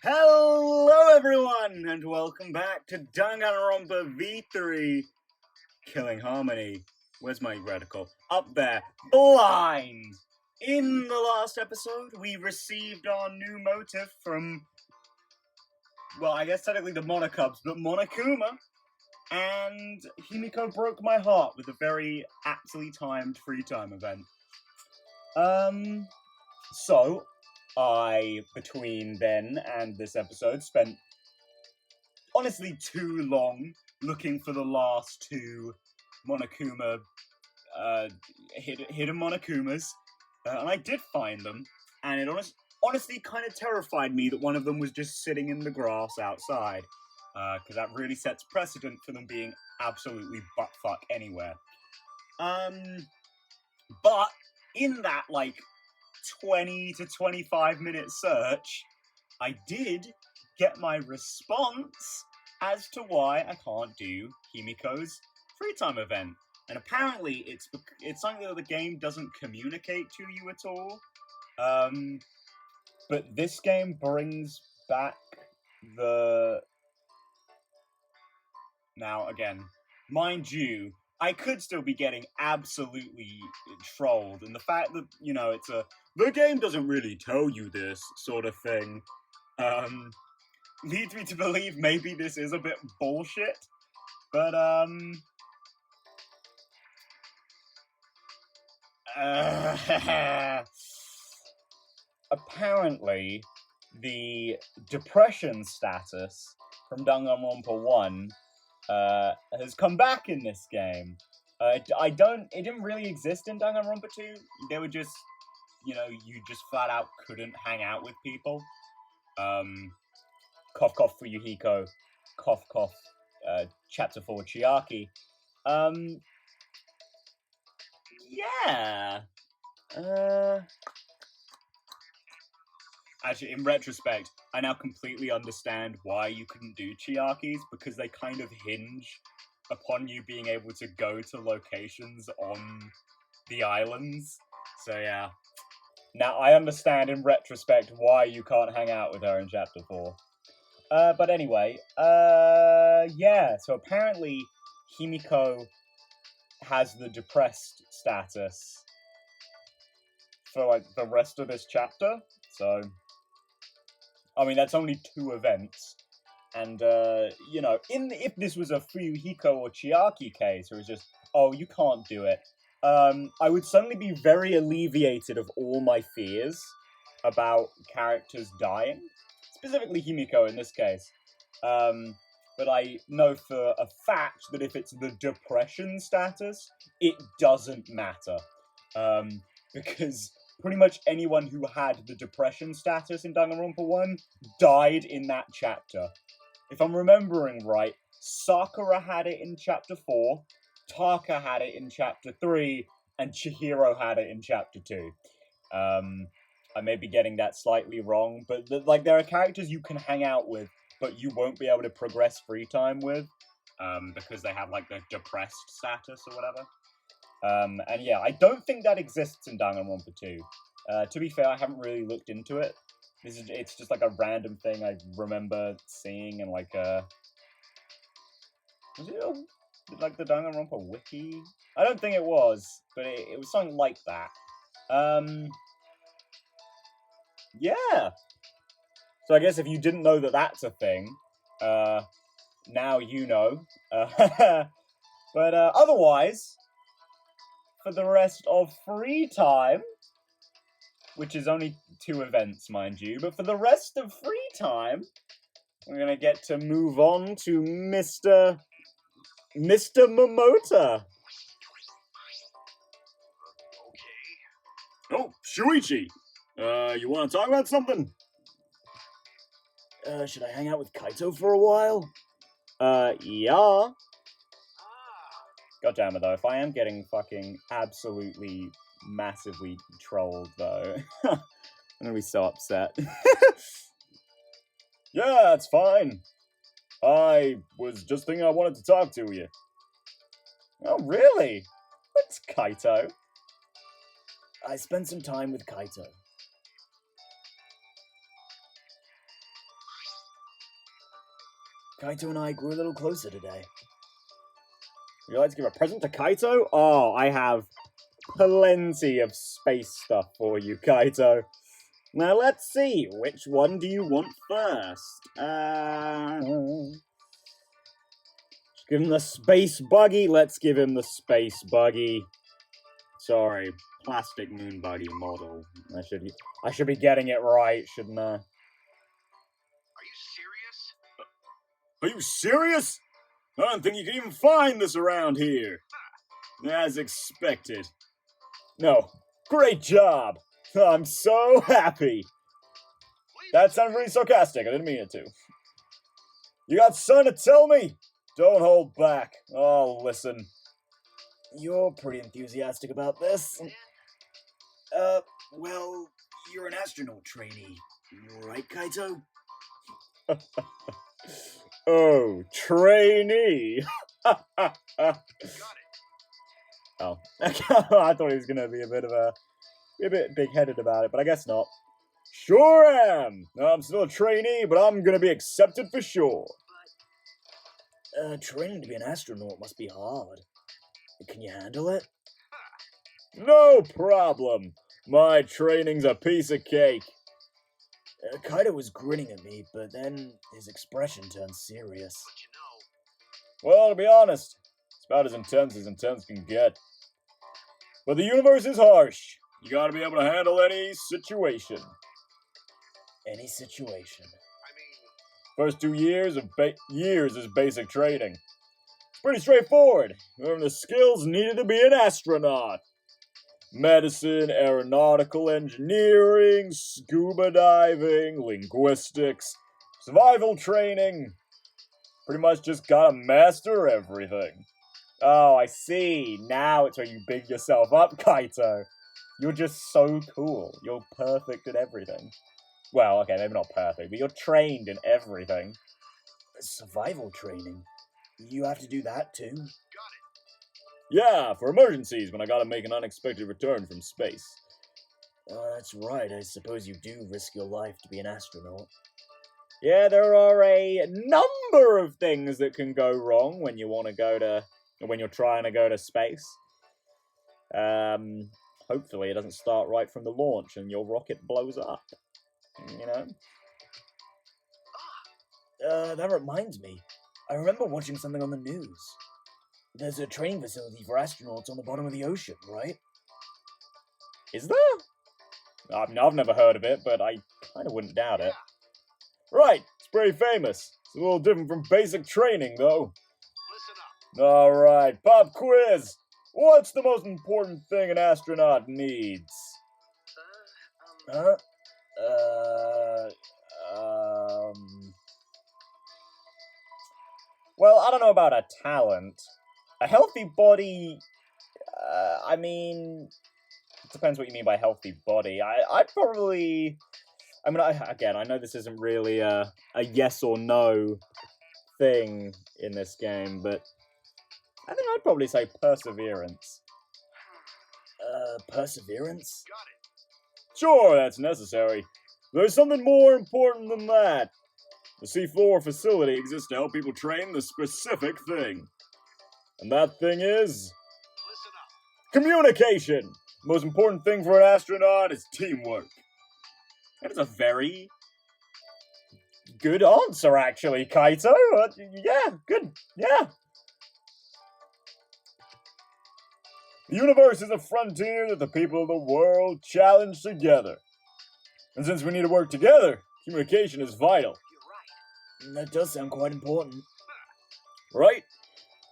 Hello everyone, and welcome back to Danganronpa V3 Killing Harmony. Where's my reticle? Up there. Blind! In the last episode, we received our new motive from, well, I guess technically the Monokubs, but Monokuma. And Himiko broke my heart with a very aptly timed free time event. So, I, between then and this episode, spent honestly too long looking for the last two Monokuma, hidden Monokumas, and I did find them, and it honestly kind of terrified me that one of them was just sitting in the grass outside, because that really sets precedent for them being absolutely buttfuck anywhere. But in that, 20 to 25 minute search, I did get my response as to why I can't do Himiko's free time event. And apparently it's something that the game doesn't communicate to you at all. But this game brings back the... Now, again, mind you, I could still be getting absolutely trolled, and the fact that, it's the game doesn't really tell you this sort of thing, leads me to believe maybe this is a bit bullshit, but, apparently, the depression status from Danganronpa 1 has come back in this game. It didn't really exist in Danganronpa 2. They were just, you just flat out couldn't hang out with people. Cough cough for Yuhiko, cough cough, chapter 4 Chiaki. Yeah. Actually, in retrospect, I now completely understand why you couldn't do Chiakis, because they kind of hinge upon you being able to go to locations on the islands. So yeah. Now I understand in retrospect why you can't hang out with her in chapter 4. But anyway, yeah, so apparently Himiko has the depressed status for, the rest of this chapter, so... I mean, that's only 2 events, and, if this was a Fuyuhiko or Chiaki case, where it's just, oh, you can't do it, I would suddenly be very alleviated of all my fears about characters dying, specifically Himiko in this case, but I know for a fact that if it's the depression status, it doesn't matter, because pretty much anyone who had the depression status in Danganronpa 1 died in that chapter. If I'm remembering right, Sakura had it in chapter 4, Taka had it in chapter 3, and Chihiro had it in chapter 2. I may be getting that slightly wrong, but there are characters you can hang out with, but you won't be able to progress free time with, because they have the depressed status or whatever. And yeah, I don't think that exists in Danganronpa 2. To be fair, I haven't really looked into it. It's just a random thing I remember seeing in was it the Danganronpa wiki? I don't think it was, but it was something like that. Yeah. So I guess if you didn't know that that's a thing, now you know. But otherwise, for the rest of free time, which is only 2 events, mind you, but for the rest of free time, we're gonna get to move on to Mr. Momota. Oh, Shuichi! You wanna talk about something? Should I hang out with Kaito for a while? Yeah. God damn it, though, if I am getting fucking absolutely massively trolled, though, I'm gonna be so upset. Yeah, that's fine. I was just thinking I wanted to talk to you. Oh, really? What's Kaito? I spent some time with Kaito. Kaito and I grew a little closer today. Would you like to give a present to Kaito? Oh, I have plenty of space stuff for you, Kaito. Now let's see, which one do you want first? Give him the space buggy. Let's give him the space buggy. Sorry, plastic moon buggy model. I should be getting it right, shouldn't I? Are you serious? Are you serious? I don't think you can even find this around here. As expected. No, great job. I'm so happy. That sounded really sarcastic. I didn't mean it to. You got something to tell me? Don't hold back. I'll listen. You're pretty enthusiastic about this. Well, you're an astronaut trainee, right, Kaito? Oh, trainee. Got it. Oh, I thought he was gonna be a bit big-headed about it, but I guess not. Sure am. I'm still a trainee, but I'm gonna be accepted for sure. Training to be an astronaut must be hard. Can you handle it? No problem. My training's a piece of cake. Kaito was grinning at me, but then his expression turned serious. But you know, Well, to be honest, it's about as intense can get. But the universe is harsh. You gotta be able to handle any situation. Any situation. I mean, First 2 years is basic training. It's pretty straightforward. Learn the skills needed to be an astronaut. Medicine, aeronautical engineering, scuba diving, linguistics, survival training. Pretty much just gotta master everything. Oh, I see. Now it's where you big yourself up, Kaito. You're just so cool. You're perfect at everything. Well, okay, maybe not perfect, but you're trained in everything. Survival training? You have to do that too? got it. Yeah, for emergencies when I gotta make an unexpected return from space. That's right, I suppose you do risk your life to be an astronaut. Yeah, there are a number of things that can go wrong when you're trying to go to space. Hopefully it doesn't start right from the launch and your rocket blows up. You know? That reminds me. I remember watching something on the news. There's a training facility for astronauts on the bottom of the ocean, right? Is there? I've never heard of it, but I kind of wouldn't doubt it. Right, it's pretty famous. It's a little different from basic training, though. Listen up. Alright, pop quiz! What's the most important thing an astronaut needs? Huh? Well, I don't know about a talent. A healthy body, it depends what you mean by healthy body. I'd probably, I know this isn't really a yes or no thing in this game, but I think I'd probably say perseverance. Perseverance? Got it. Sure, that's necessary. There's something more important than that. The seafloor facility exists to help people train the specific thing. And that thing is... Listen up. communication! The most important thing for an astronaut is teamwork. That is a very good answer, actually, Kaito. Yeah, good. Yeah. The universe is a frontier that the people of the world challenge together. And since we need to work together, communication is vital. You're right. That does sound quite important. Right?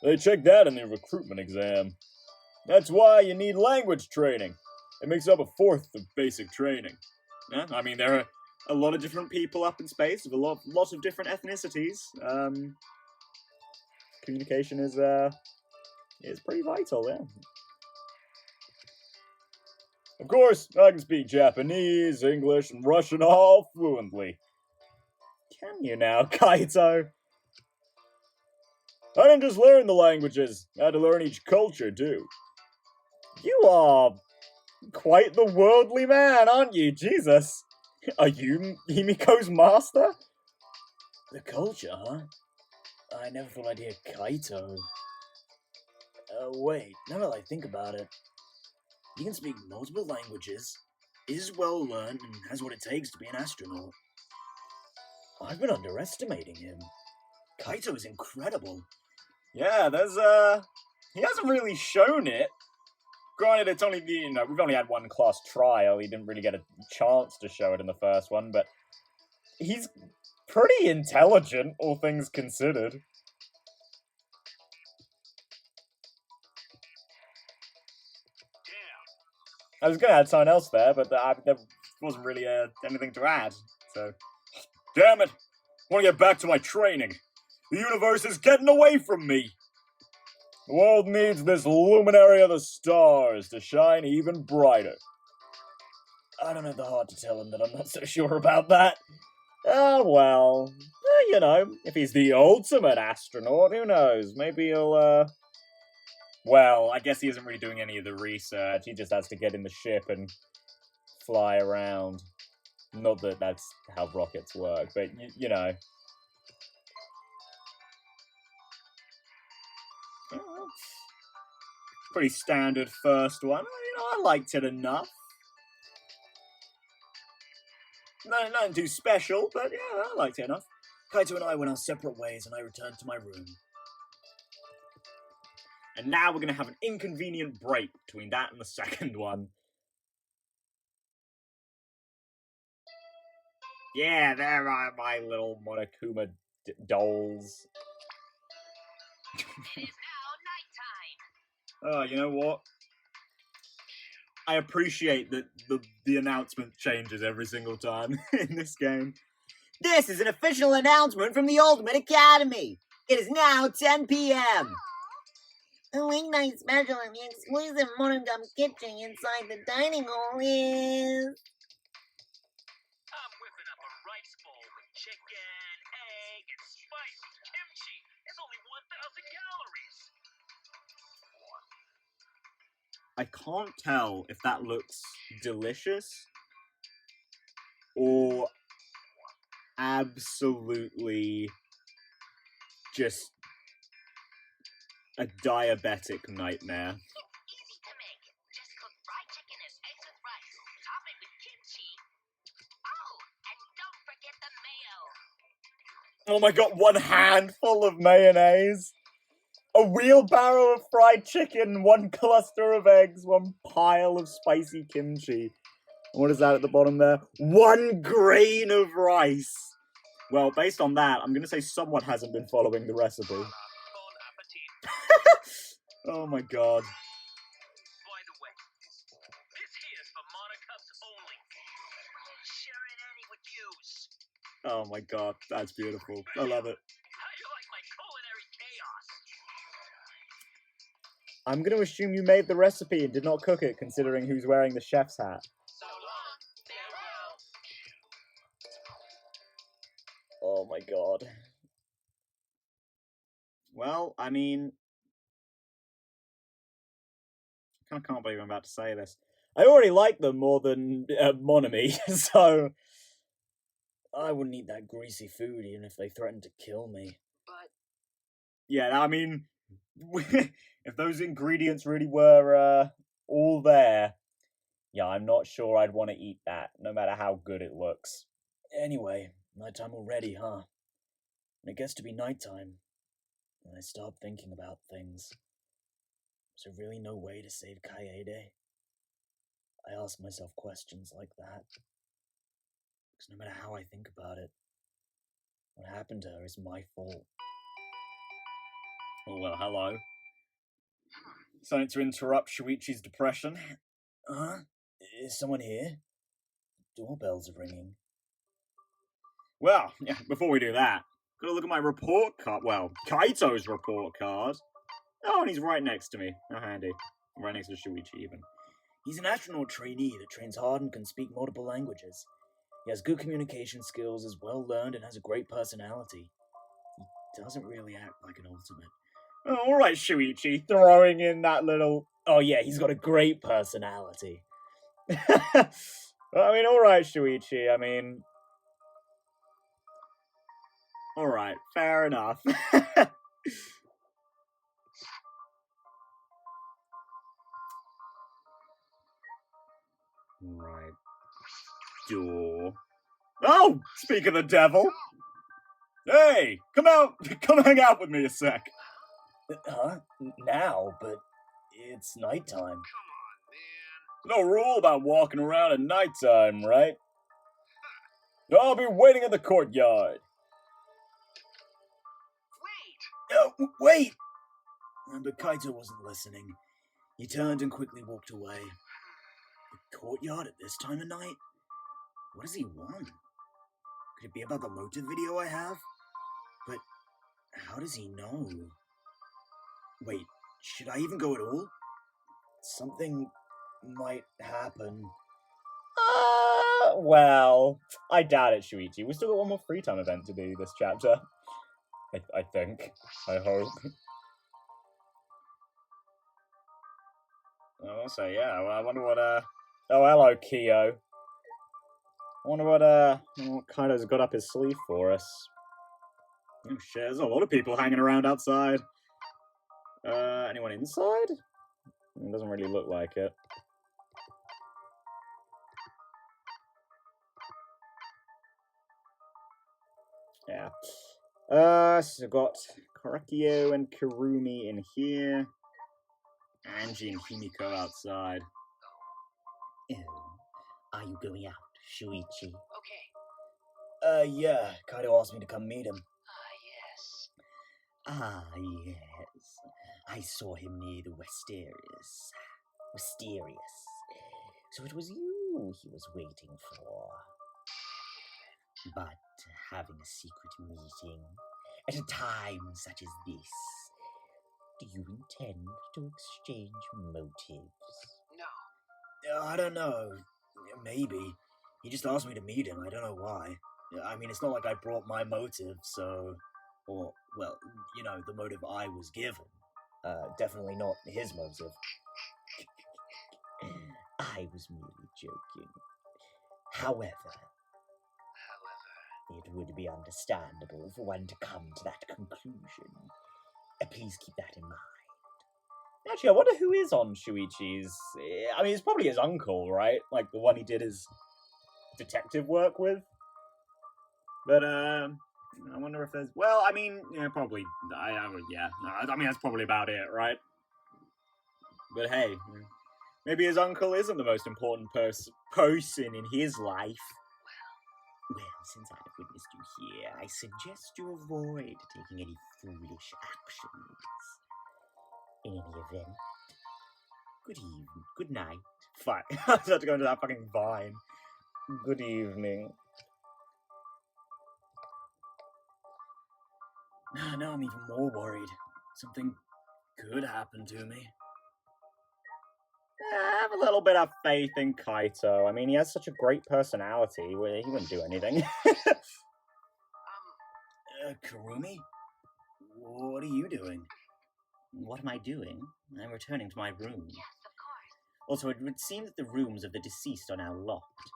They check that in the recruitment exam. That's why you need language training. It makes up 1/4 of basic training. Yeah, I mean, there are a lot of different people up in space with lots of different ethnicities. Communication is pretty vital, yeah. Of course, I can speak Japanese, English, and Russian all fluently. Can you now, Kaito? I didn't just learn the languages, I had to learn each culture, too. You are quite the worldly man, aren't you? Jesus. Are you Himiko's master? The culture, huh? I never thought I'd hear Kaito. Wait, now that I think about it, he can speak multiple languages, is well learned, and has what it takes to be an astronaut. I've been underestimating him. Kaito is incredible. Yeah, he hasn't really shown it. Granted, it's only we've only had one class trial. He didn't really get a chance to show it in the first one, but he's pretty intelligent, all things considered. I was going to add something else there, but there wasn't really anything to add. So, damn it! I want to get back to my training. The universe is getting away from me. The world needs this luminary of the stars to shine even brighter. I don't have the heart to tell him that I'm not so sure about that. Well, if he's the ultimate astronaut, who knows? Maybe he'll, Well, I guess he isn't really doing any of the research. He just has to get in the ship and fly around. Not that that's how rockets work, but, you know. Pretty standard first one. I liked it enough. Nothing too special, but yeah, I liked it enough. Kaito and I went our separate ways, and I returned to my room. And now we're going to have an inconvenient break between that and the second one. Yeah, there are my little Monokuma dolls. It is now nighttime. Oh, you know what? I appreciate that the announcement changes every single time in this game. This is an official announcement from the Ultimate Academy. It is now 10 p.m. The weeknight special in the exclusive Monogum kitchen inside the dining hall is... I'm whipping up a rice bowl with chicken, egg, and spicy kimchi. It's only 1,000 calories. I can't tell if that looks delicious or absolutely just a diabetic nightmare. Easy to make. Just cook fried chicken and eggs with rice. Top it with kimchi. Oh, and don't forget the mayo. Oh my god, one handful of mayonnaise, a wheelbarrow of fried chicken, one cluster of eggs, one pile of spicy kimchi. What is that at the bottom there? 1 grain of rice. Well, based on that, I'm going to say someone hasn't been following the recipe. Bon appetit. Oh my god. By the way, this here's for Monocups only. We're sharing any with yous. Oh my god, that's beautiful. I love it. How you like my culinary chaos? I'm going to assume you made the recipe and did not cook it, considering who's wearing the chef's hat. So long, farewell. Oh my god. Well, I mean, I kind of can't believe I'm about to say this. I already like them more than Monami, so I wouldn't eat that greasy food even if they threatened to kill me. But Yeah, I mean, if those ingredients really were all there, yeah, I'm not sure I'd want to eat that, no matter how good it looks. Anyway, nighttime already, huh? And it gets to be nighttime, and I start thinking about things. Is there really no way to save Kaede? I ask myself questions like that. Because no matter how I think about it, what happened to her is my fault. Oh, well, hello. Something to interrupt Shuichi's depression. Huh? Is someone here? Doorbells are ringing. Well, yeah, before we do that, gotta look at my report card. Well, Kaito's report card. Oh, and he's right next to me. How handy. Right next to Shuichi, even. He's an astronaut trainee that trains hard and can speak multiple languages. He has good communication skills, is well learned, and has a great personality. He doesn't really act like an ultimate. Oh, alright, Shuichi, throwing in that little... Oh yeah, he's got a great personality. I mean, alright, Shuichi, I mean... Alright, fair enough. Right. Door. Oh! Speak of the devil! Hey! Come out! Come hang out with me a sec! Huh? Now? But it's nighttime. Come on, man. No rule about walking around at nighttime, right? I'll be waiting in the courtyard. Wait! Wait! But Kaito wasn't listening. He turned and quickly walked away. The courtyard at this time of night? What does he want? Could it be about the motive video I have? But how does he know? Wait, should I even go at all? Something might happen. Well, I doubt it, Shuichi. We still got one more free time event to do this chapter. I think. I hope. I'll say, yeah, I wonder what, Oh, hello, Kyo. I wonder what Kaito's got up his sleeve for us. Oh shit, there's a lot of people hanging around outside. Anyone inside? It doesn't really look like it. Yeah. So we've got Korakio and Kurumi in here. Angie and Himiko outside. Oh, are you going out, Shuichi? Okay. Yeah. Kaito asked me to come meet him. Yes. Ah, yes. I saw him near the Westerius. So it was you he was waiting for. But having a secret meeting at a time such as this, do you intend to exchange motives? No. I don't know. Maybe. He just asked me to meet him. I don't know why. I mean, it's not like I brought my motive, so... Or, well, you know, the motive I was given. Definitely not his motive. I was merely joking. However, it would be understandable for one to come to that conclusion. Please keep that in mind. Actually, I wonder who is on Shuichi's... I mean, it's probably his uncle, right? Like, the one he did his detective work with. But, I wonder if there's... Well, I mean, yeah, probably... yeah, I mean, that's probably about it, right? But hey, maybe his uncle isn't the most important person in his life. Well, since I've witnessed you here, I suggest you avoid taking any foolish actions. In any event, good evening, good night. Fuck. I just had to go into that fucking vine. Good evening. Now I'm even more worried. Something could happen to me. I have a little bit of faith in Kaito. I mean, he has such a great personality. He wouldn't do anything. Kurumi? What are you doing? What am I doing? I'm returning to my room. Yes, of course. Also, it would seem that the rooms of the deceased are now locked.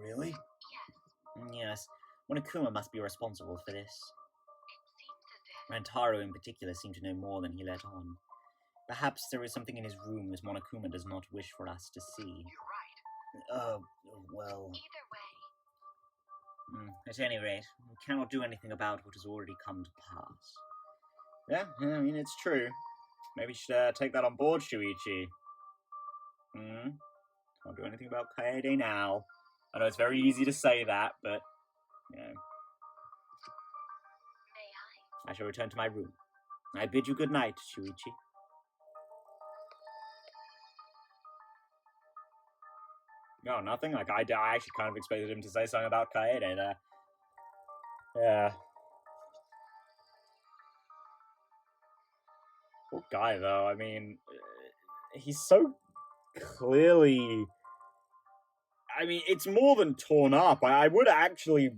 Really? Yes. Yes, Monokuma must be responsible for this. It seems as if... Rantaro in particular seemed to know more than he let on. Perhaps there is something in his room that Monokuma does not wish for us to see. You're right. Well... Either way. At any rate, we cannot do anything about what has already come to pass. Yeah, I mean, it's true. Maybe you should take that on board, Shuichi. Can't do anything about Kaede now. I know it's very easy to say that, but, you know. May I? I shall return to my room. I bid you good night, Shuichi. No, nothing. Like, I actually kind of expected him to say something about Kaede there. Yeah. Poor guy, though. I mean, he's so clearly... I mean, it's more than torn up. I would actually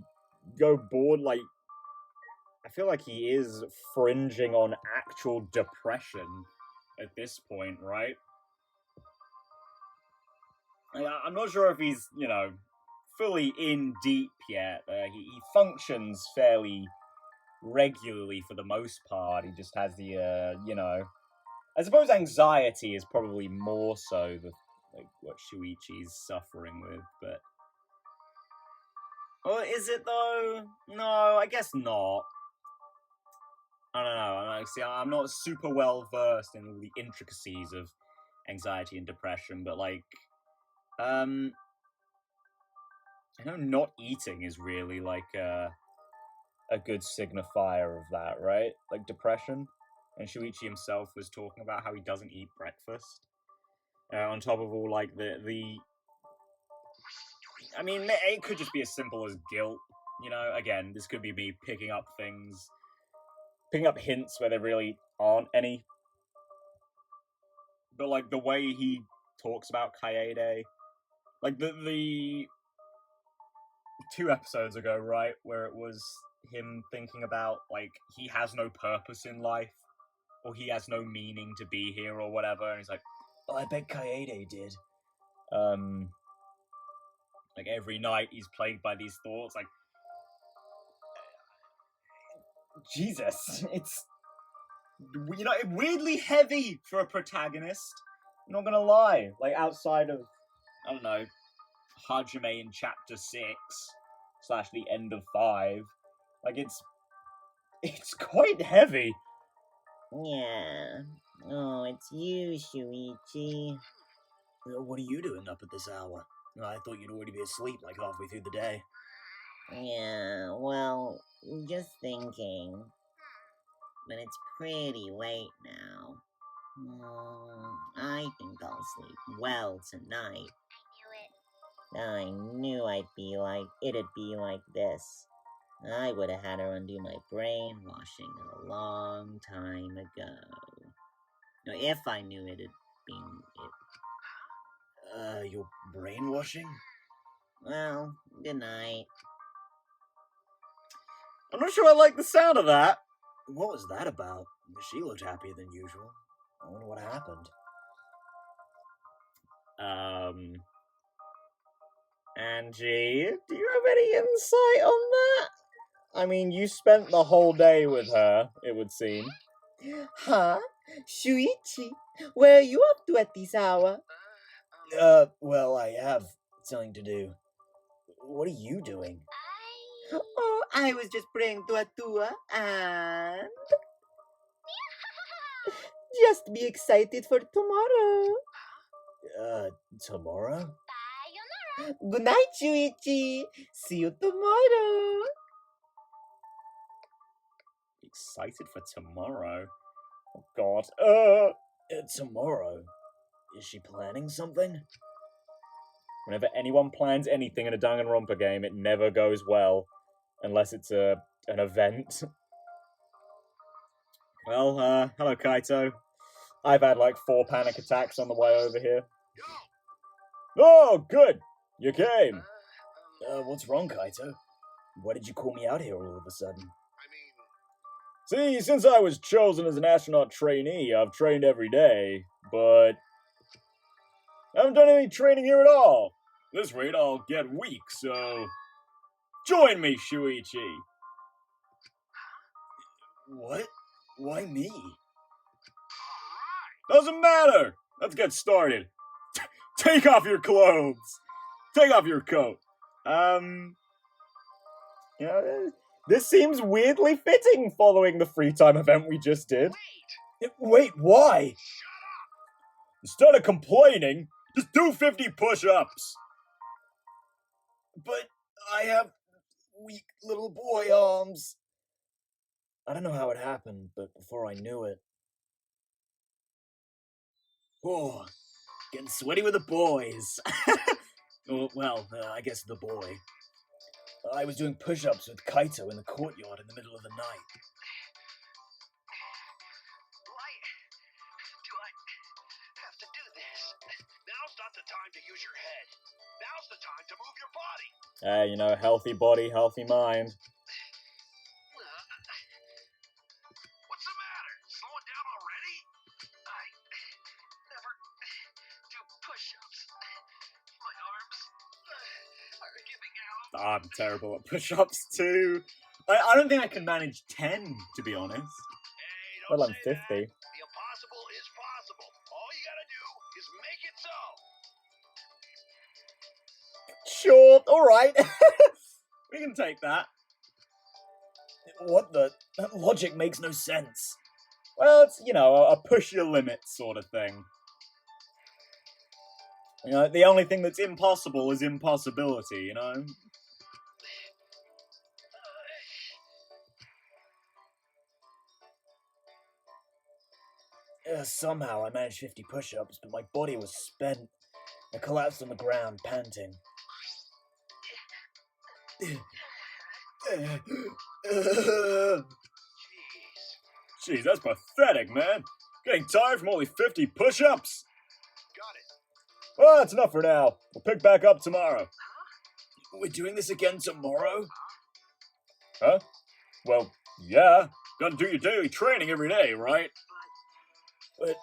go bored, like... I feel like he is fringing on actual depression at this point, right? I'm not sure if he's, you know, fully in deep yet. He functions fairly regularly for the most part. He just has the, you know... I suppose anxiety is probably more so what Shuichi's suffering with, but... Well, is it though? No, I guess not. I don't know. See, I'm not super well versed in all the intricacies of anxiety and depression, but like, I know not eating is really like a good signifier of that, right? Like depression. And Shuichi himself was talking about how he doesn't eat breakfast. On top of all, like, the... I mean, it could just be as simple as guilt, you know? Again, this could be me picking up hints where there really aren't any. But, like, the way he talks about Kaede... Like, the 2 episodes ago, right? Where it was him thinking about, like, he has no purpose in life. Or he has no meaning to be here or whatever. And he's like, oh, I bet Kaede did. Like, every night he's plagued by these thoughts. Like, Jesus. It's, you know, weirdly heavy for a protagonist. I'm not gonna lie. Like, outside of, I don't know, Hajime in chapter 6 / the end of 5. Like, it's quite heavy. Yeah. Oh, it's you, Shuichi. What are you doing up at this hour? I thought you'd already be asleep like halfway through the day. Yeah, well, just thinking. But it's pretty late now. I think I'll sleep well tonight. I knew it'd be like this. I would have had her undo my brainwashing a long time ago. No, if I knew it had been it. Your brainwashing? Well, good night. I'm not sure I like the sound of that. What was that about? She looked happier than usual. I wonder what happened. Angie, do you have any insight on that? I mean, you spent the whole day with her, it would seem. Huh? Shuichi, where are you up to at this hour? Well, I have something to do. What are you doing? Oh, I was just praying to Atua, and... Just be excited for tomorrow. Tomorrow? Good night, Shuichi. See you tomorrow. Excited for tomorrow? Oh, God. Tomorrow? Is she planning something? Whenever anyone plans anything in a Danganronpa game, it never goes well. Unless it's an event. Well, hello, Kaito. I've had like 4 panic attacks on the way over here. Oh, good! You came! What's wrong, Kaito? Why did you call me out here all of a sudden? See, since I was chosen as an astronaut trainee, I've trained every day, but I haven't done any training here at all. At this rate, I'll get weak, so join me, Shuichi. What? Why me? Doesn't matter. Let's get started. Take off your clothes. Take off your coat. This seems weirdly fitting following the free time event we just did. Wait, why? Instead of complaining, just do 50 push-ups. But I have weak little boy arms. I don't know how it happened, but before I knew it... Oh, getting sweaty with the boys. I guess the boy. I was doing push-ups with Kaito in the courtyard in the middle of the night. Why do I have to do this? Now's not the time to use your head. Now's the time to move your body. Healthy body, healthy mind. What's the matter? Slowing down already? I never do push-ups. My arms are giving I'm terrible at push-ups too. I don't think I can manage 10, to be honest. Hey, Well, don't I'm say 50. that. The impossible is possible. All you gotta do is make it so. Sure, alright. We can take that. What the? That logic makes no sense. Well, it's, you know, a push your limit sort of thing. You know, the only thing that's impossible is impossibility, you know? Somehow I managed 50 push-ups, but my body was spent. I collapsed on the ground, panting. Jeez. Jeez, that's pathetic, man. Getting tired from only 50 push-ups. Got it. Well, that's enough for now. We'll pick back up tomorrow. We're doing this again tomorrow? Huh? Well, yeah. Gotta do your daily training every day, right? But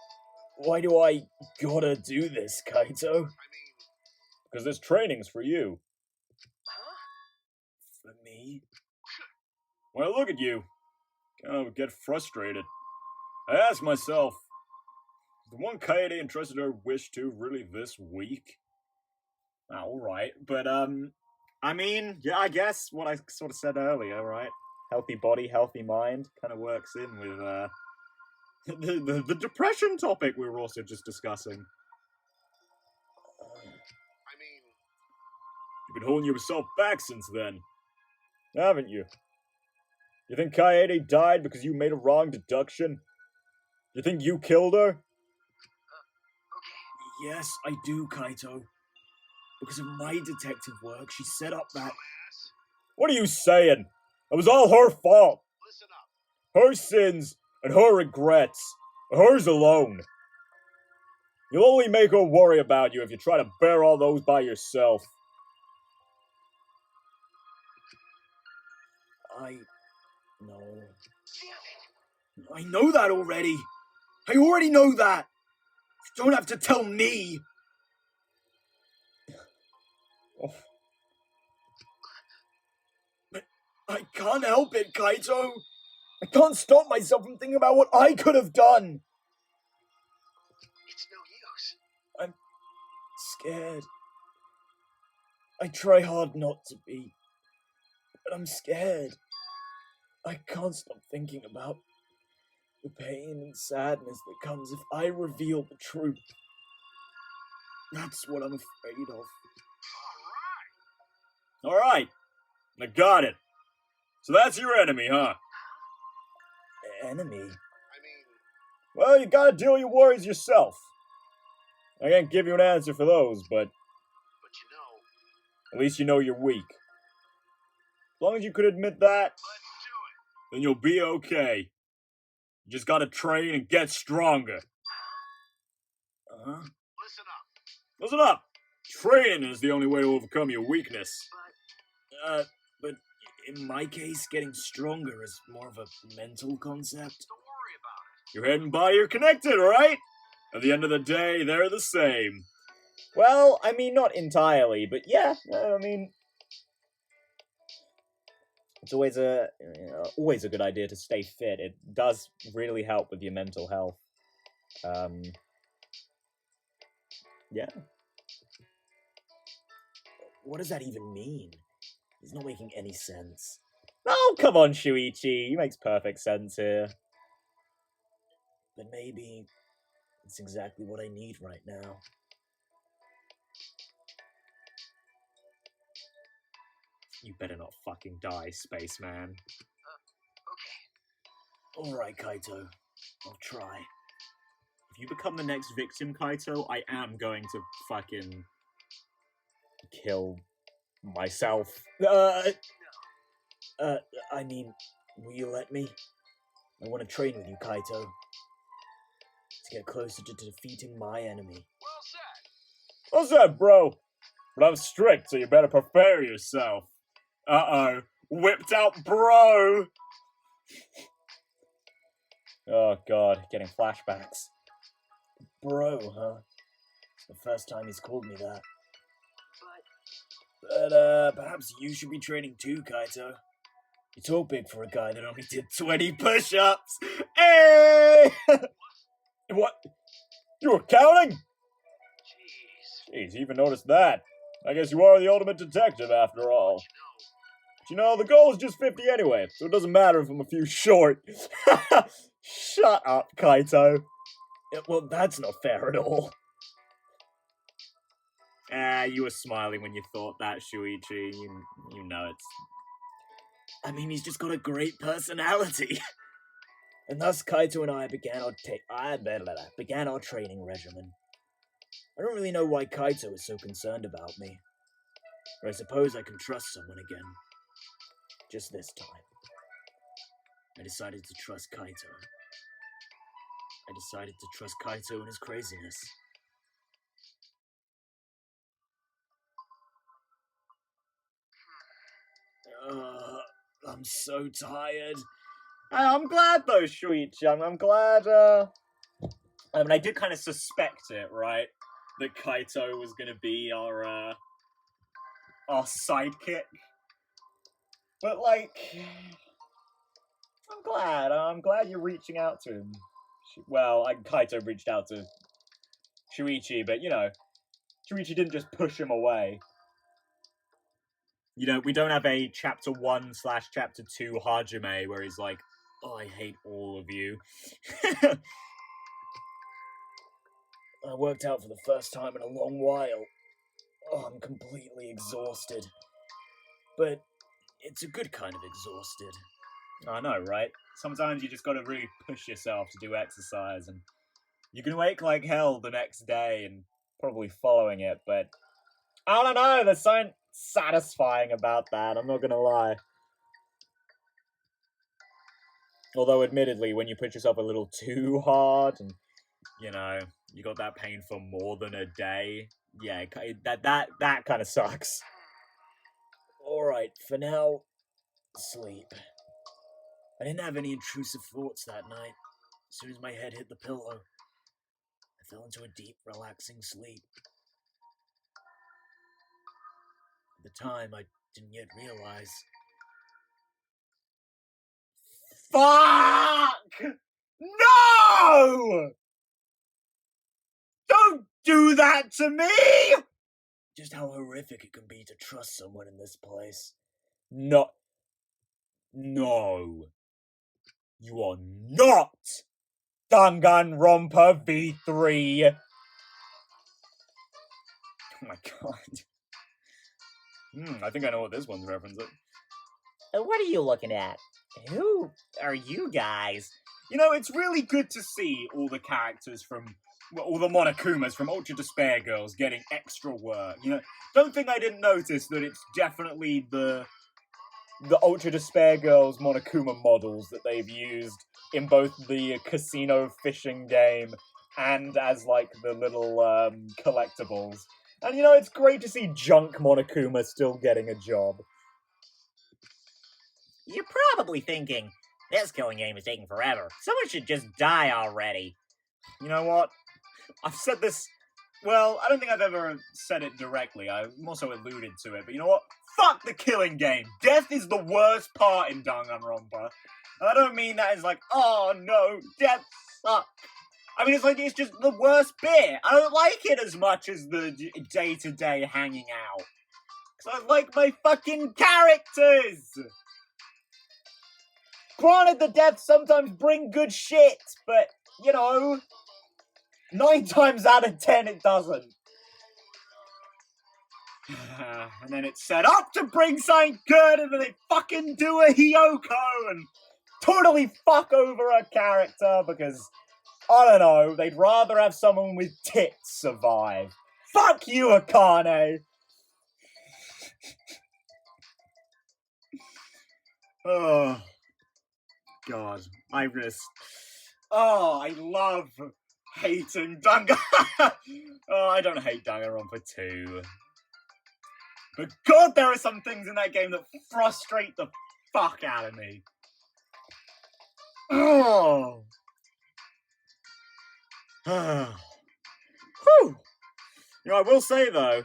why do I gotta do this, Kaito? I mean, Because this training's for you. huh? For me? When I look at you, I would get frustrated. I ask myself, is the one Kaede entrusted her wish to really this weak? Alright, but I mean, yeah, I guess what I sort of said earlier, right? Healthy body, healthy mind, kind of works in with the depression topic we were also just discussing. I mean, You've been holding yourself back since then. Haven't you? You think Kaede died because you made a wrong deduction? You think you killed her? okay. Yes, I do, Kaito. Because of my detective work, she set up that... Dumbass. What are you saying? It was all her fault. Listen up. Her sins and her regrets. Hers alone. You'll only make her worry about you if you try to bear all those by yourself. I know. Damn it. I know that already. I already know that. You don't have to tell me. Oh. But I can't help it, Kaito. I can't stop myself from thinking about what I could have done. It's no use. I'm scared. I try hard not to be, but I'm scared. I can't stop thinking about the pain and sadness that comes if I reveal the truth. That's what I'm afraid of. Alright, I got it. So that's your enemy, huh? Enemy? I mean, Well, you gotta deal with your worries yourself. I can't give you an answer for those, but but you know, at least you know you're weak. As long as you could admit that, let's do it. Then you'll be okay. You just gotta train and get stronger. uh-huh. Listen up. Listen up! Training is the only way to overcome your weakness. But in my case, getting stronger is more of a mental concept. Don't worry about it. Your head and body are connected, right? At the end of the day, they're the same. Well, I mean, not entirely, but yeah, I mean, it's always a good idea to stay fit. It does really help with your mental health. Yeah. What does that even mean? It's not making any sense. Oh, come on, Shuichi. You makes perfect sense here. But maybe it's exactly what I need right now. You better not fucking die, spaceman. Okay. Alright, Kaito. I'll try. If you become the next victim, Kaito, I am going to fucking Kill myself. I mean, will you let me? I want to train with you, Kaito. To get closer to defeating my enemy. Well said. What's that, bro? But I'm strict, so you better prepare yourself. Uh-oh. Whipped out bro! Oh god, getting flashbacks. Bro, huh? It's the first time he's called me that. But But, perhaps you should be training too, Kaito. You talk big for a guy that only did 20 push-ups. Hey! What? You were counting? Jeez, you even noticed that. I guess you are the ultimate detective after all. But you know, the goal is just 50 anyway, so it doesn't matter if I'm a few short. Shut up, Kaito. Well, that's not fair at all. You were smiling when you thought that, Shuichi. You know it's... I mean, he's just got a great personality. And thus, Kaito and I began our training regimen. I don't really know why Kaito is so concerned about me. But I suppose I can trust someone again. Just this time. I decided to trust Kaito. I decided to trust Kaito and his craziness. I'm so tired. I'm glad though, Shuichi. I'm glad, I mean, I did kind of suspect it, right? That Kaito was gonna be our sidekick. But, like... I'm glad you're reaching out to him. Well, Kaito reached out to Shuichi, but, you know, Shuichi didn't just push him away. You know, we don't have a Chapter 1/Chapter 2 Hajime where he's like, oh, I hate all of you. I worked out for the first time in a long while. Oh, I'm completely exhausted. But it's a good kind of exhausted. I know, right? Sometimes you just gotta really push yourself to do exercise, and you can ache like hell the next day and probably following it, but I don't know, there's something satisfying about that, I'm not gonna lie. Although, admittedly, when you push yourself a little too hard, and, you know, you got that pain for more than a day, yeah, that kind of sucks. Alright, for now, sleep. I didn't have any intrusive thoughts that night. As soon as my head hit the pillow, I fell into a deep, relaxing sleep. At the time, I didn't yet realize... Fuck! No! Don't do that to me! just how horrific it can be to trust someone in this place. No. You are not Danganronpa V3. Oh my god. I think I know what this one's referencing. What are you looking at? Who are you guys? You know, it's really good to see all the characters from, well, all the Monokumas from Ultra Despair Girls getting extra work. You know, don't think I didn't notice that it's definitely the Ultra Despair Girls Monokuma models that they've used in both the casino fishing game and as, like, the little collectibles. And, you know, it's great to see junk Monokuma still getting a job. You're probably thinking, this killing game is taking forever. Someone should just die already. You know what? I've said this... Well, I don't think I've ever said it directly. I've also alluded to it. But you know what? Fuck the killing game. Death is the worst part in Danganronpa. And I don't mean that as like, oh no, death sucks. I mean, it's just the worst bit. I don't like it as much as the day-to-day hanging out. Because I like my fucking characters! Granted, the deaths sometimes bring good shit, but, you know, 9 times out of 10 it doesn't. And then it's set up to bring something good, and then they fucking do a Hiyoko and totally fuck over a character because, I don't know, they'd rather have someone with tits survive. Fuck you, Akane! Oh, God. I love hating Oh, I don't hate Danganronpa 2. But God, there are some things in that game that frustrate the fuck out of me. Oh. Whew. You know, I will say, though,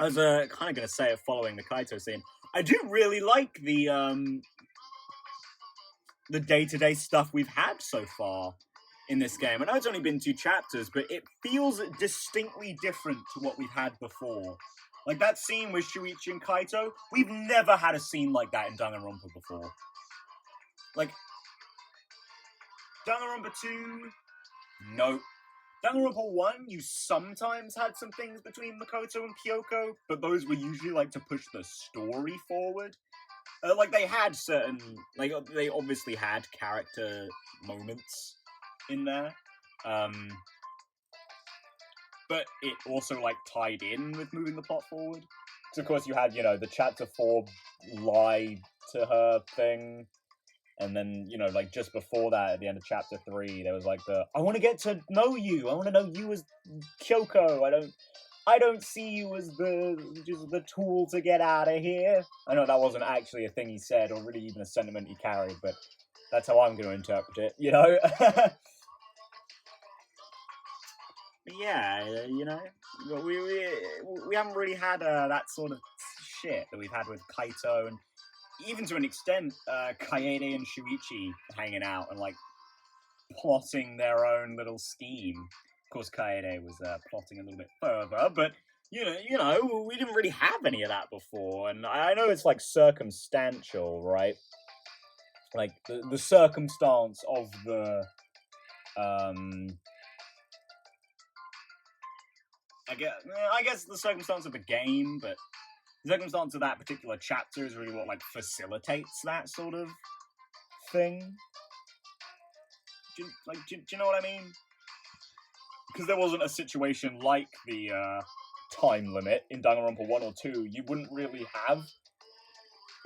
I was kind of going to say it following the Kaito scene. I do really like the day-to-day stuff we've had so far in this game. I know it's only been 2 chapters, but it feels distinctly different to what we've had before. Like that scene with Shuichi and Kaito, we've never had a scene like that in Danganronpa before. Like, Danganronpa 2, nope. Danganronpa 1, you sometimes had some things between Makoto and Kyoko, but those were usually like to push the story forward. Like they had certain, like they obviously had character moments in there, but it also like tied in with moving the plot forward. Because of course you had, you know, the chapter 4 lie to her thing, and then, you know, like just before that, at the end of chapter 3, there was like the, I want to get to know you. I want to know you as Kyoko. I don't see you as the tool to get out of here. I know that wasn't actually a thing he said, or really even a sentiment he carried, but that's how I'm going to interpret it, you know? Yeah, you know, we haven't really had that sort of shit that we've had with Kaito, and even to an extent, Kaede and Shuichi hanging out and like plotting their own little scheme. Of course, Kaede was plotting a little bit further, but you know, we didn't really have any of that before. And I know it's like circumstantial, right? Like the circumstance of the I guess the circumstance of the game, but the circumstance of that particular chapter is really what like facilitates that sort of thing. Do you know what I mean? Because there wasn't a situation like the time limit in Danganronpa 1 or 2, you wouldn't really have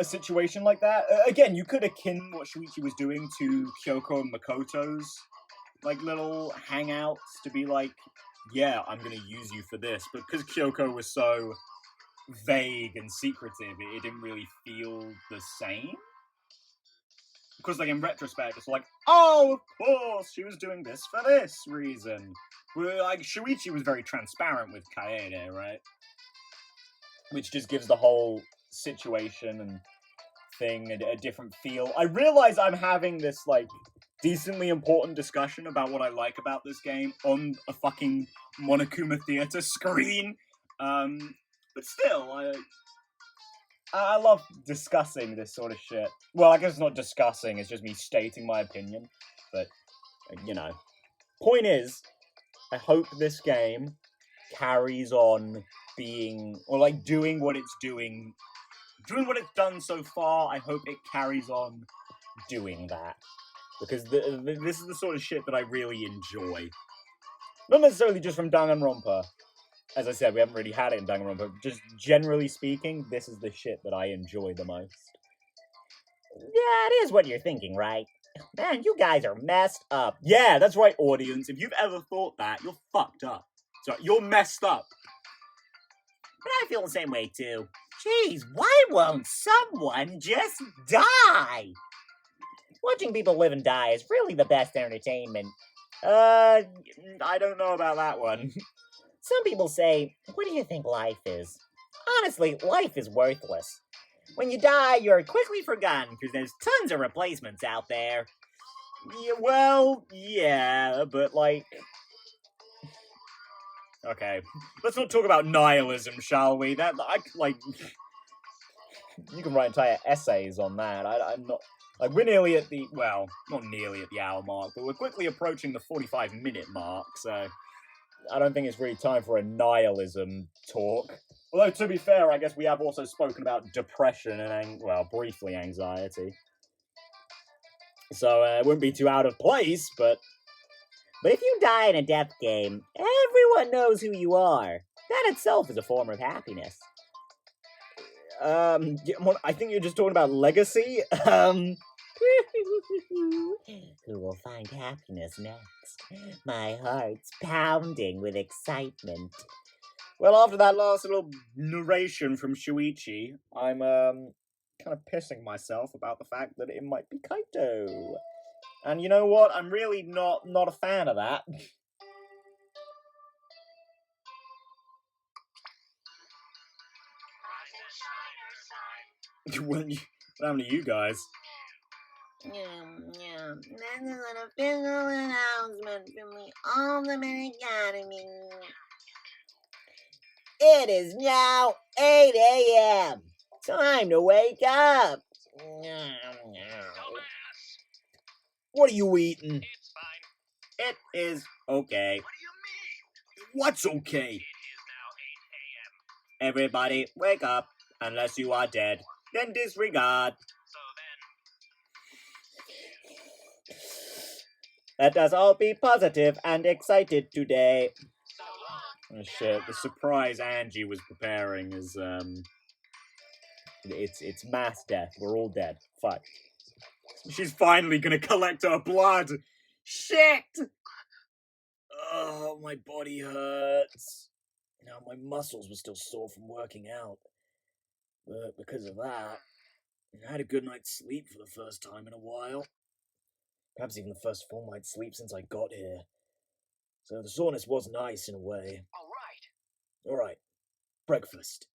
a situation like that. Again, you could akin what Shuichi was doing to Kyoko and Makoto's like little hangouts to be like, yeah, I'm going to use you for this. But because Kyoko was so vague and secretive, it didn't really feel the same. Because, like, in retrospect, it's like, oh, of course, she was doing this for this reason. Where, like, Shuichi was very transparent with Kaede, right? Which just gives the whole situation and thing a different feel. I realize I'm having this, like, decently important discussion about what I like about this game on a fucking Monokuma Theatre screen. But still, I love discussing this sort of shit. Well, I guess it's not discussing, it's just me stating my opinion. But, you know. Point is, I hope this game carries on being, or like doing what it's doing. Doing what it's done so far, I hope it carries on doing that. Because this is the sort of shit that I really enjoy. Not necessarily just from Danganronpa. As I said, we haven't really had it in Danganronpa. Just generally speaking, this is the shit that I enjoy the most. Yeah, it is what you're thinking, right? Man, you guys are messed up. Yeah, that's right, audience. If you've ever thought that, you're fucked up. So, you're messed up. But I feel the same way, too. Jeez, why won't someone just die? Watching people live and die is really the best entertainment. I don't know about that one. Some people say, what do you think life is? Honestly, life is worthless. When you die, you're quickly forgotten because there's tons of replacements out there. Yeah, well, yeah, but like... Okay, let's not talk about nihilism, shall we? That, like... You can write entire essays on that. I'm not... Like, we're nearly at the... Well, not nearly at the hour mark, but we're quickly approaching the 45-minute mark, so... I don't think it's really time for a nihilism talk. Although, to be fair, I guess we have also spoken about depression and, well, briefly anxiety. So, it wouldn't be too out of place, but... But if you die in a death game, everyone knows who you are. That itself is a form of happiness. I think you're just talking about legacy. Who will find happiness next? My heart's pounding with excitement. Well, after that last little narration from Shuichi, I'm, kind of pissing myself about the fact that it might be Kaito. And you know what? I'm really not a fan of that. What happened to you guys? This is an official announcement from the Ultimate Academy. It is now 8 a.m. Time to wake up. What are you eating? It's fine. It is okay. What do you mean? What's okay? It is now 8 a.m. Everybody, wake up. Unless you are dead, then disregard. So then, Let us all be positive and excited today. so long. Oh shit, the surprise Angie was preparing is, It's mass death. We're all dead. Fuck. she's finally gonna collect her blood! Shit! Oh, my body hurts. Now my muscles were still sore from working out. But because of that, I had a good night's sleep for the first time in a while. Perhaps even the first full night's sleep since I got here. So the soreness was nice in a way. Alright, breakfast.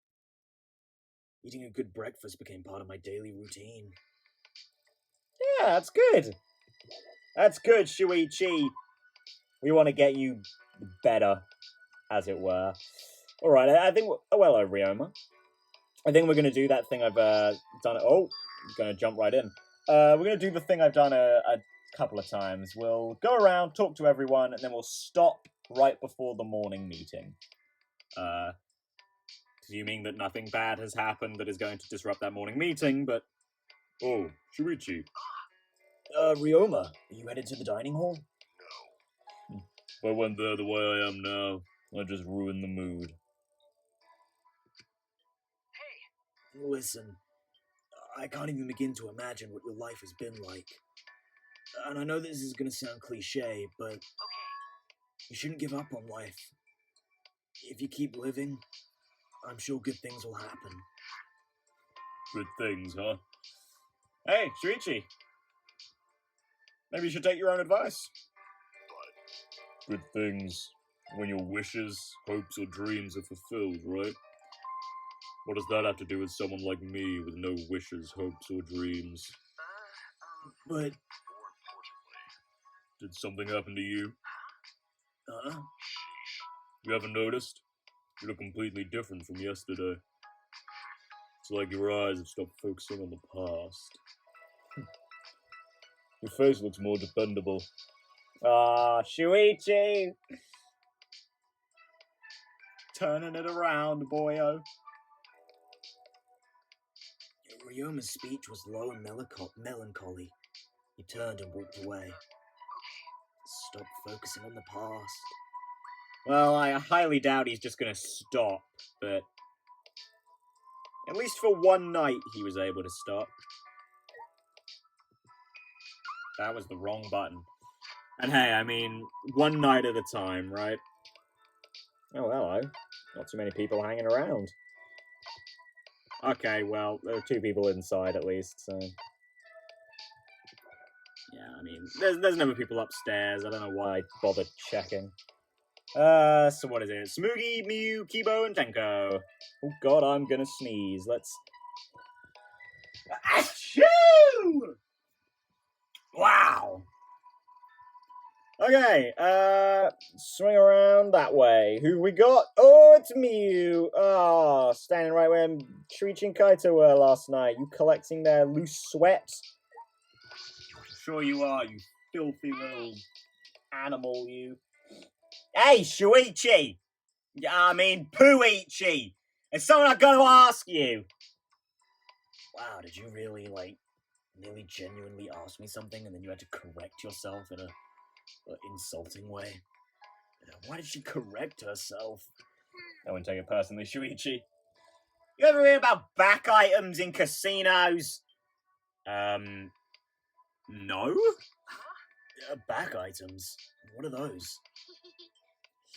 Eating a good breakfast became part of my daily routine. Yeah, that's good. That's good, Shuichi. We want to get you better, as it were. Alright, I think... Oh, hello, Ryoma. I think we're going to do that thing I've done... Oh, I'm going to jump right in. We're going to do the thing I've done a couple of times. We'll go around, talk to everyone, and then we'll stop right before the morning meeting. Assuming that nothing bad has happened that is going to disrupt that morning meeting, but... Oh, Shuichi. Ryoma, are you headed to the dining hall? No. If I went there the way I am now, I'd just ruin the mood. Hey, Listen, I can't even begin to imagine what your life has been like. And I know this is gonna sound cliche, but okay. you shouldn't give up on life. If you keep living, I'm sure good things will happen. Good things, huh? Hey, Shuichi. Maybe you should take your own advice. Good things when your wishes, hopes, or dreams are fulfilled, right? What does that have to do with someone like me with no wishes, hopes, or dreams? But More importantly, did something happen to you? Huh? sheesh. You haven't noticed? You look completely different from yesterday. It's like your eyes have stopped focusing on the past. Your face looks more dependable. Ah, Shuichi! Turning it around, boyo. Ryoma's speech was low and melancholy. He turned and walked away. Stop focusing on the past. Well, I highly doubt he's just gonna stop, but... At least for one night, he was able to stop. That was the wrong button. And hey, I mean, one night at a time, right? Oh, hello. Not too many people hanging around. Okay, well, there are 2 people inside at least, so... Yeah, I mean, there's never people upstairs. I don't know why I bothered checking. So what is it? Smoogie, Mew, Kibo, and Tenko. Oh god, I'm gonna sneeze. Let's... Achoo! Wow! Okay, swing around that way. Who we got? Oh, it's Mew! Oh, standing right where Shuichi and Kaito were last night. You collecting their loose sweat? Sure you are, you filthy little animal, you. Hey, Shuichi! I mean, Pooichi! There's something I've got to ask you! Wow, did you really, really genuinely ask me something and then you had to correct yourself in a insulting way? Why did she correct herself? I wouldn't take it personally, Shuichi. You ever hear about back items in casinos? No? Back items? What are those?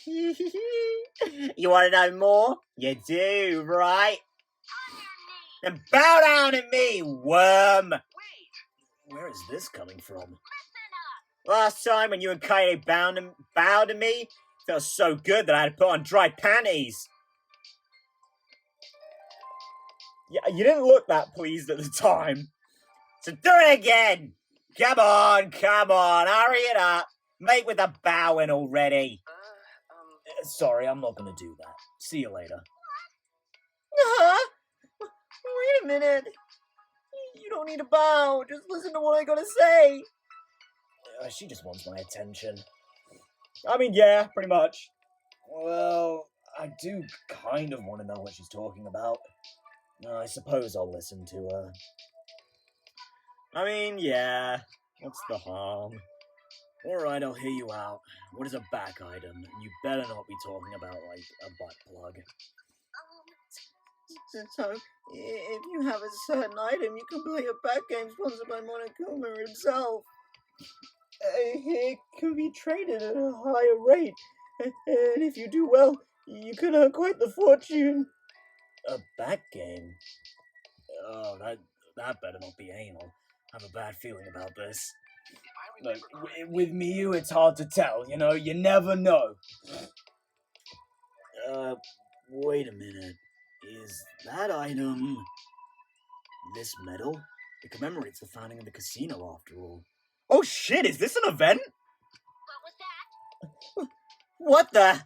You want to know more? You do, right? Then bow down at me, worm! Wait! Where is this coming from? Last time when you and Kaito bowed to me, felt so good that I had to put on dry panties. Yeah, you didn't look that pleased at the time. So do it again! Come on, hurry it up! Make with the bowing already! Sorry, I'm not gonna do that. See you later. Huh? Wait a minute. You don't need to bow. Just listen to what I gotta say. She just wants my attention. I mean, yeah, pretty much. Well, I do kind of want to know what she's talking about. I suppose I'll listen to her. I mean, yeah, what's the harm? Alright, I'll hear you out. What is a back item? And you better not be talking about, like, a butt plug. So, if you have a certain item, you can play a back game sponsored by Monokuma himself. It can be traded at a higher rate, and if you do well, you can earn quite the fortune. A back game? Oh, that better not be anal. I have a bad feeling about this. Look, with me, it's hard to tell, you know? You never know. Wait a minute. Is that item... this medal? It commemorates the founding of the casino, after all. Oh shit, is this an event? What was that? What the? Really?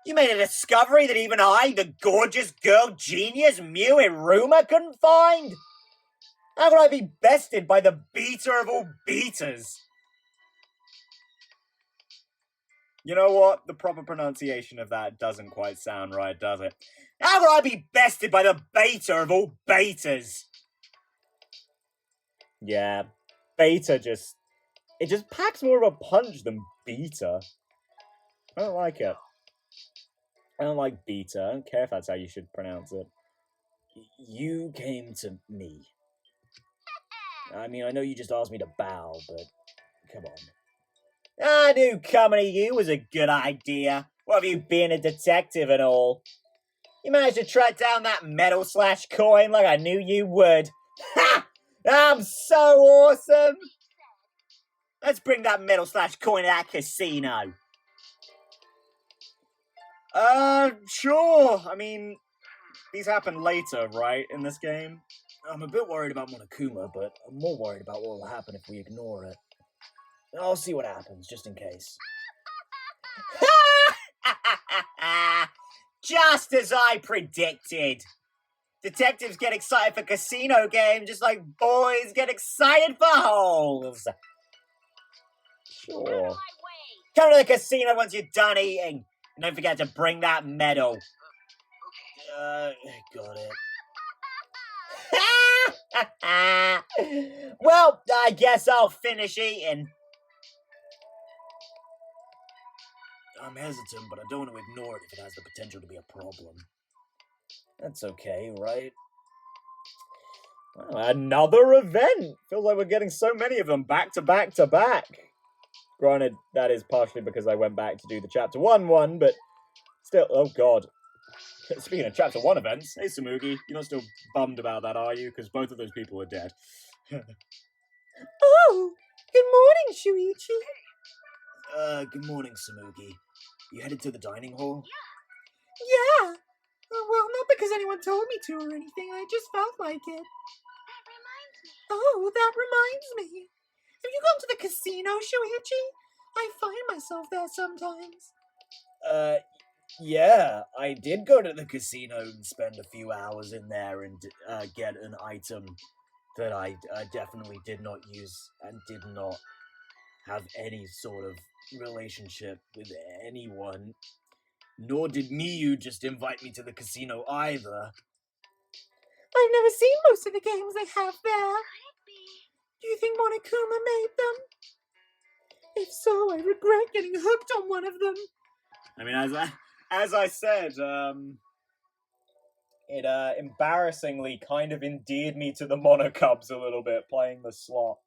You made a discovery that even I, the gorgeous girl genius Mew Iruma, couldn't find? How could I be bested by the beater of all beaters? You know what? The proper pronunciation of that doesn't quite sound right, does it? How could I be bested by the beta of all betas? Yeah, beta just... it just packs more of a punch than beta. I don't like it. I don't like beta. I don't care if that's how you should pronounce it. You came to me. I mean, I know you just asked me to bow, but come on. I knew coming to you was a good idea. What have you been, a detective and all? You managed to track down that medal/coin like I knew you would. Ha! I'm so awesome! Let's bring that medal/coin to that casino. Sure. I mean, these happen later, right, in this game? I'm a bit worried about Monokuma, but I'm more worried about what will happen if we ignore it. I'll see what happens, just in case. Just as I predicted. Detectives get excited for casino games just like boys get excited for holes. Sure. Come to the casino once you're done eating. And don't forget to bring that medal. Got it. Well, I guess I'll finish eating. I'm hesitant, but I don't want to ignore it if it has the potential to be a problem. That's okay, right? Well, another event! Feels like we're getting so many of them back to back to back. Granted, that is partially because I went back to do the Chapter 1 one, but still, oh god. Speaking of Chapter 1 events, hey Samugi, you're not still bummed about that, are you? Because both of those people are dead. Oh, good morning, Shuichi. Good morning, Samugi. You headed to the dining hall? Yeah. Well, not because anyone told me to or anything. I just felt like it. That reminds me. Oh, that reminds me. Have you gone to the casino, Shuichi? I find myself there sometimes. Yeah, I did go to the casino and spend a few hours in there and get an item that I definitely did not use and did not have any sort of relationship with anyone. Nor did Miyu just invite me to the casino either. I've never seen most of the games they have there. Could it be? Do you think Monokuma made them? If so, I regret getting hooked on one of them. I mean, as I said, it embarrassingly kind of endeared me to the Monocubs a little bit, playing the slots.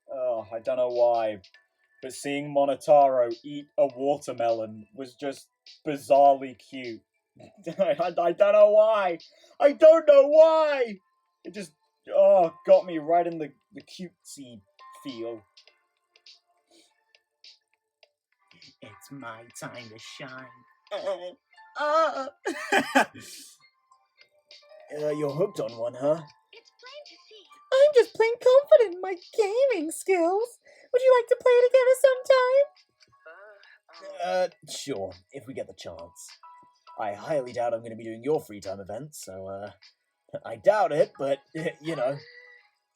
Oh, I don't know why, but seeing Monotaro eat a watermelon was just bizarrely cute. I don't know why. I don't know why. It just got me right in the cutesy feel. It's my time to shine. You're hooked on one, huh? It's plain to see. I'm just plain confident in my gaming skills. Would you like to play together sometime? Sure, if we get the chance. I highly doubt I'm going to be doing your free time events, so, I doubt it, but, you know.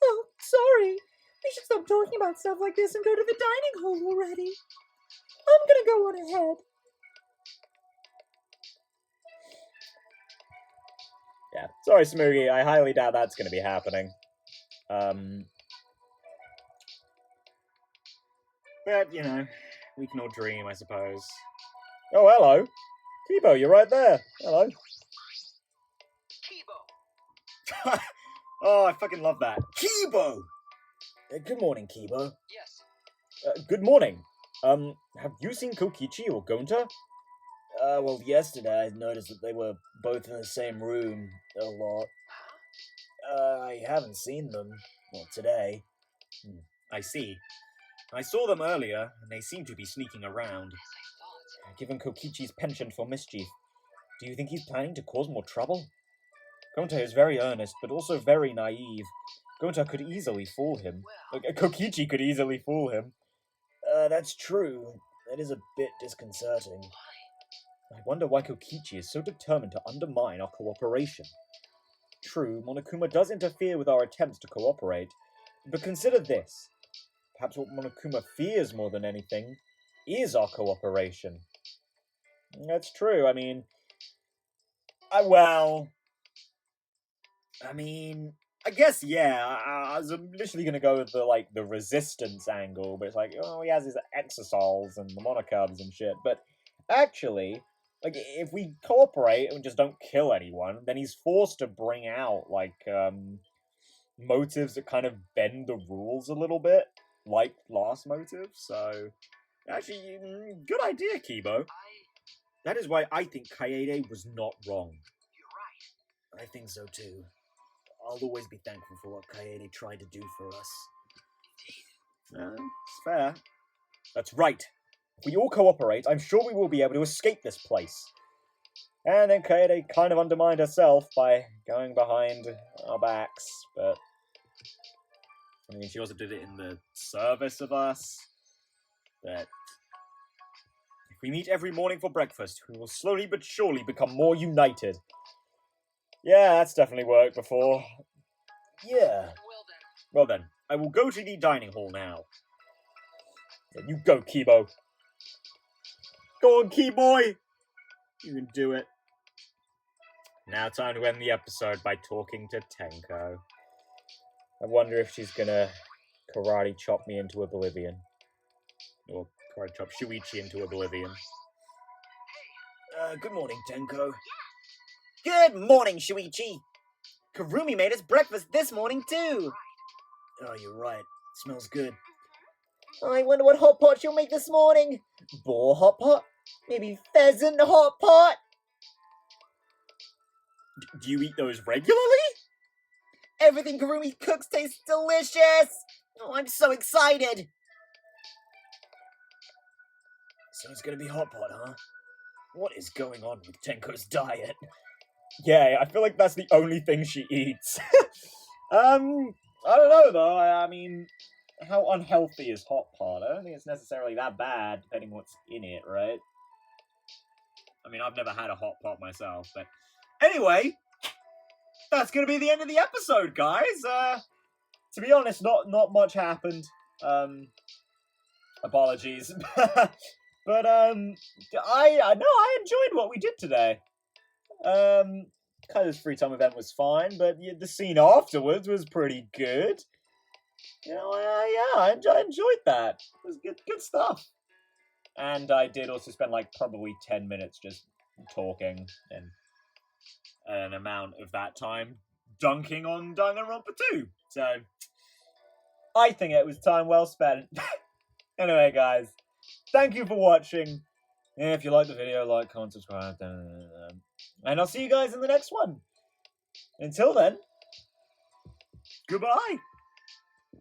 Oh, sorry. We should stop talking about stuff like this and go to the dining hall already. I'm gonna go on ahead. Yeah, sorry, Smoogie, I highly doubt that's going to be happening. But, you know, we can all dream, I suppose. Oh, hello. Kibo, you're right there. Hello. Kibo! Oh, I fucking love that. Kibo! Good morning, Kibo. Yes. Good morning. Have you seen Kokichi or Gonta? Well, yesterday I noticed that they were both in the same room a lot. I haven't seen them. Well, today. I see. I saw them earlier, and they seem to be sneaking around. Given Kokichi's penchant for mischief, do you think he's planning to cause more trouble? Gonta is very earnest, but also very naive. Gonta could easily fool him. Kokichi could easily fool him. That's true. That is a bit disconcerting. I wonder why Kokichi is so determined to undermine our cooperation. True, Monokuma does interfere with our attempts to cooperate, but consider this. Perhaps what Monokuma fears more than anything is our cooperation. That's true, I guess, yeah, I was initially going to go with the resistance angle, but it's like, oh, he has his exosols and the monocubs and shit, but actually, if we cooperate and just don't kill anyone, then he's forced to bring out, motives that kind of bend the rules a little bit, like last motive, so, actually, good idea, Kibo. That is why I think Kaede was not wrong. You're right. I think so too. I'll always be thankful for what Kaede tried to do for us. Indeed. It's fair. That's right. If we all cooperate, I'm sure we will be able to escape this place. And then Kaede kind of undermined herself by going behind our backs, but... she also did it in the service of us. But if we meet every morning for breakfast, we will slowly but surely become more united. Yeah, that's definitely worked before. Yeah. Well then, I will go to the dining hall now. Then you go, Kibo. Go on, Keyboy! You can do it. Now time to end the episode by talking to Tenko. I wonder if she's gonna karate chop me into oblivion. Or karate chop Shuichi into oblivion. Good morning, Tenko. Good morning, Shuichi. Kurumi made us breakfast this morning, too. Oh, you're right. Smells good. I wonder what hot pot she'll make this morning. Boar hot pot? Maybe pheasant hot pot? Do you eat those regularly? Everything Kurumi cooks tastes delicious. Oh, I'm so excited. So it's gonna be hot pot, huh? What is going on with Tenko's diet? Yeah, I feel like that's the only thing she eats. I don't know, though. How unhealthy is hot pot? I don't think it's necessarily that bad, depending what's in it, right? I've never had a hot pot myself, but... Anyway, that's gonna be the end of the episode, guys. To be honest, not much happened. Apologies. But, I enjoyed what we did today. Kylo's free time event was fine, but the scene afterwards was pretty good. I enjoyed that. It was good stuff. And I did also spend probably 10 minutes just talking, and an amount of that time dunking on Danganronpa 2. So, I think it was time well spent. Anyway, guys, thank you for watching. If you like the video, like, comment, subscribe, and I'll see you guys in the next one. Until then, goodbye.